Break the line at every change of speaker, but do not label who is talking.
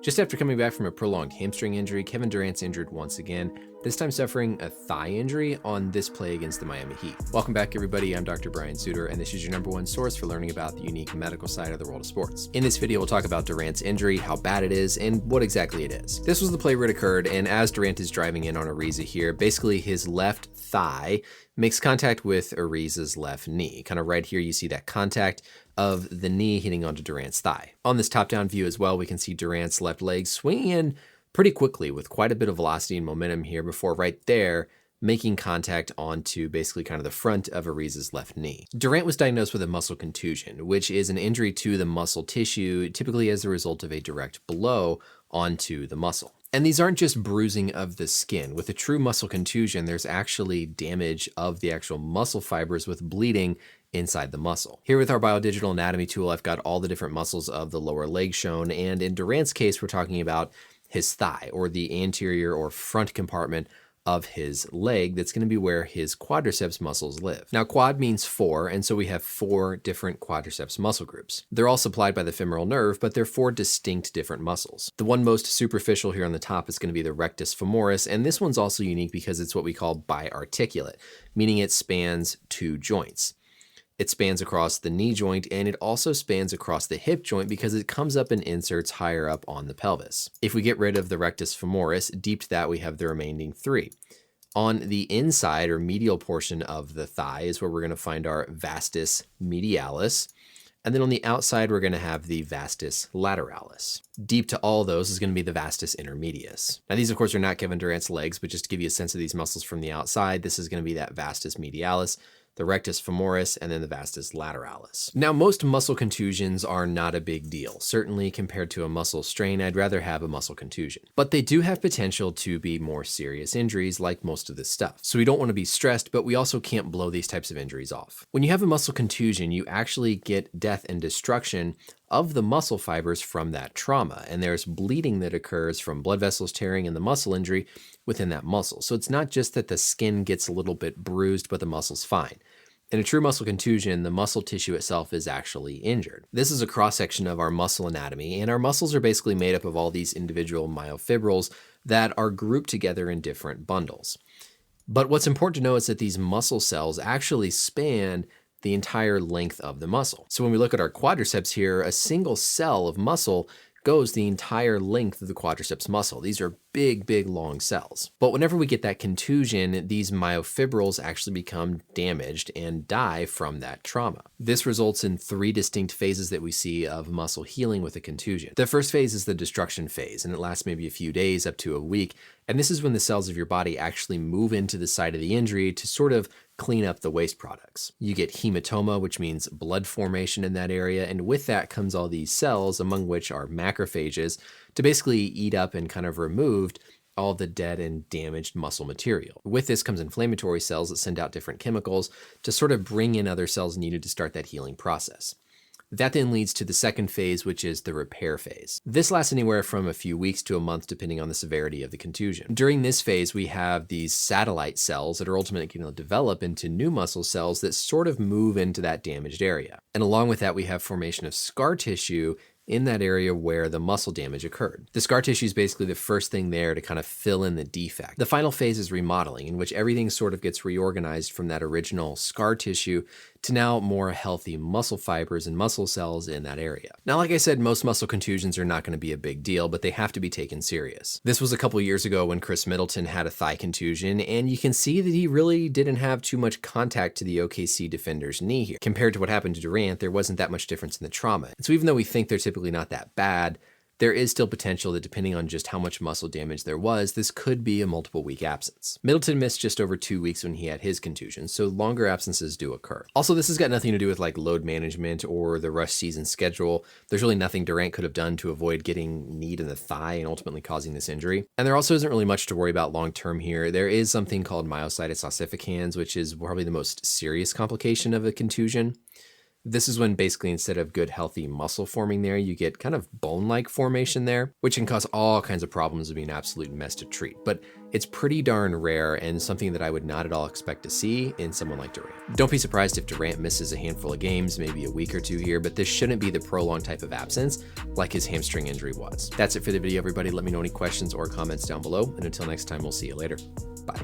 Just after coming back from a prolonged hamstring injury, Kevin Durant's injured once again, this time suffering a thigh injury on this play against the Miami Heat. Welcome back, everybody. I'm Dr. Brian Sutterer, and this is your #1 source for learning about the unique medical side of the world of sports. In this video, we'll talk about Durant's injury, how bad it is, and what exactly it is. This was the play where it occurred, and as Durant is driving in on Ariza here, basically his left thigh makes contact with Ariza's left knee. Kind of right here, you see that contact of the knee hitting onto Durant's thigh. On this top-down view as well, we can see Durant's left leg swinging in pretty quickly with quite a bit of velocity and momentum here before right there making contact onto basically kind of the front of Ariza's left knee. Durant was diagnosed with a muscle contusion, which is an injury to the muscle tissue, typically as a result of a direct blow onto the muscle. And these aren't just bruising of the skin. With a true muscle contusion, there's actually damage of the actual muscle fibers with bleeding inside the muscle. Here with our biodigital anatomy tool, I've got all the different muscles of the lower leg shown, and in Durant's case, we're talking about his thigh, or the anterior or front compartment of his leg. That's going to be where his quadriceps muscles live. Now, quad means 4, and so we have 4 different quadriceps muscle groups. They're all supplied by the femoral nerve, but they're 4 distinct different muscles. The one most superficial here on the top is going to be the rectus femoris, and this one's also unique because it's what we call biarticulate, meaning it spans 2 joints. It spans across the knee joint, and it also spans across the hip joint because it comes up and inserts higher up on the pelvis. If we get rid of the rectus femoris, deep to that we have the remaining 3. On the inside or medial portion of the thigh is where we're going to find our vastus medialis. And then on the outside, we're going to have the vastus lateralis. Deep to all those is going to be the vastus intermedius. Now, these, of course, are not Kevin Durant's legs, but just to give you a sense of these muscles from the outside, this is going to be that vastus medialis, the rectus femoris, and then the vastus lateralis. Now, most muscle contusions are not a big deal. Certainly compared to a muscle strain, I'd rather have a muscle contusion. But they do have potential to be more serious injuries like most of this stuff. So we don't want to be stressed, but we also can't blow these types of injuries off. When you have a muscle contusion, you actually get death and destruction of the muscle fibers from that trauma. And there's bleeding that occurs from blood vessels tearing and the muscle injury within that muscle. So it's not just that the skin gets a little bit bruised, but the muscle's fine. In a true muscle contusion, the muscle tissue itself is actually injured. This is a cross-section of our muscle anatomy, and our muscles are basically made up of all these individual myofibrils that are grouped together in different bundles. But what's important to know is that these muscle cells actually span the entire length of the muscle. So when we look at our quadriceps here, a single cell of muscle goes the entire length of the quadriceps muscle. These are big, big, long cells. But whenever we get that contusion, these myofibrils actually become damaged and die from that trauma. This results in 3 distinct phases that we see of muscle healing with a contusion. The first phase is the destruction phase, and it lasts maybe a few days up to a week. And this is when the cells of your body actually move into the site of the injury to sort of clean up the waste products. You get hematoma, which means blood formation in that area, and with that comes all these cells, among which are macrophages, to basically eat up and kind of remove all the dead and damaged muscle material. With this comes inflammatory cells that send out different chemicals to sort of bring in other cells needed to start that healing process. That then leads to the second phase, which is the repair phase. This lasts anywhere from a few weeks to a month, depending on the severity of the contusion. During this phase, we have these satellite cells that are ultimately going to develop into new muscle cells that sort of move into that damaged area. And along with that, we have formation of scar tissue in that area where the muscle damage occurred. The scar tissue is basically the first thing there to kind of fill in the defect. The final phase is remodeling, in which everything sort of gets reorganized from that original scar tissue to now more healthy muscle fibers and muscle cells in that area. Now, like I said, most muscle contusions are not going to be a big deal, but they have to be taken serious. This was a couple years ago when Chris Middleton had a thigh contusion, and you can see that he really didn't have too much contact to the OKC defender's knee here. Compared to what happened to Durant, there wasn't that much difference in the trauma. And so even though we think they're typically not that bad, there is still potential that depending on just how much muscle damage there was, this could be a multiple week absence. Middleton missed just over 2 weeks when he had his contusion, so longer absences do occur. Also, this has got nothing to do with like load management or the rush season schedule. There's really nothing Durant could have done to avoid getting kneed in the thigh and ultimately causing this injury. And there also isn't really much to worry about long term here. There is something called myositis ossificans, which is probably the most serious complication of a contusion. This is when basically instead of good healthy muscle forming there, you get kind of bone-like formation there, which can cause all kinds of problems and be an absolute mess to treat. But it's pretty darn rare and something that I would not at all expect to see in someone like Durant. Don't be surprised if Durant misses a handful of games, maybe a week or two here, but this shouldn't be the prolonged type of absence like his hamstring injury was. That's it for the video, everybody. Let me know any questions or comments down below. And until next time, we'll see you later. Bye.